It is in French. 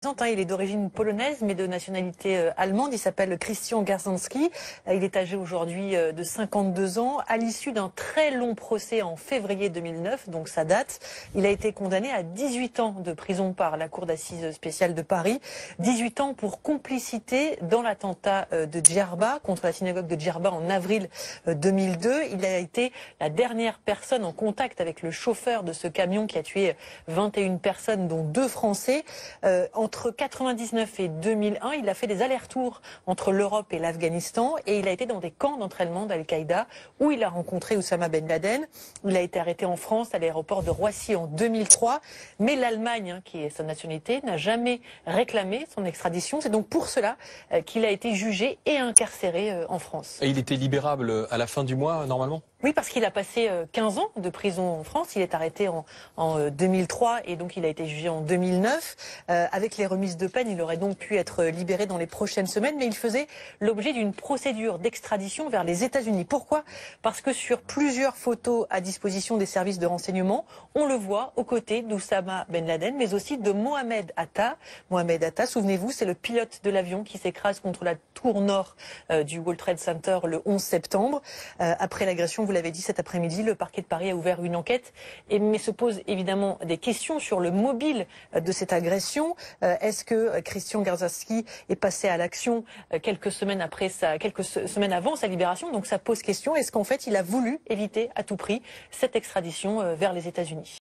Il est d'origine polonaise, mais de nationalité allemande. Il s'appelle Christian Garzanski. Il est âgé aujourd'hui de 52 ans. À l'issue d'un très long procès en février 2009, donc ça date, il a été condamné à 18 ans de prison par la Cour d'assises spéciale de Paris. 18 ans pour complicité dans l'attentat de Djerba, contre la synagogue de Djerba en avril 2002. Il a été la dernière personne en contact avec le chauffeur de ce camion qui a tué 21 personnes, dont 2 Français. Entre 1999 et 2001, il a fait des allers-retours entre l'Europe et l'Afghanistan et il a été dans des camps d'entraînement d'Al-Qaïda où il a rencontré Oussama Ben Laden. Il a été arrêté en France à l'aéroport de Roissy en 2003, mais l'Allemagne, qui est sa nationalité, n'a jamais réclamé son extradition. C'est donc pour cela qu'il a été jugé et incarcéré en France. Et il était libérable à la fin du mois, normalement ? Oui, parce qu'il a passé 15 ans de prison en France. Il est arrêté en 2003 et donc il a été jugé en 2009. Avec les remises de peine, il aurait donc pu être libéré dans les prochaines semaines, mais il faisait l'objet d'une procédure d'extradition vers les États-Unis. Pourquoi ? Parce que sur plusieurs photos à disposition des services de renseignement, on le voit aux côtés d'Oussama Ben Laden, mais aussi de Mohamed Atta. Mohamed Atta, souvenez-vous, c'est le pilote de l'avion qui s'écrase contre la tour nord du World Trade Center le 11 septembre. Après l'agression, vous l'avez dit cet après-midi, le parquet de Paris a ouvert une enquête, mais se pose évidemment des questions sur le mobile de cette agression. Est-ce que Christian Garzanski est passé à l'action quelques semaines avant sa libération? Donc ça pose question. Est-ce qu'en fait il a voulu éviter à tout prix cette extradition vers les États-Unis?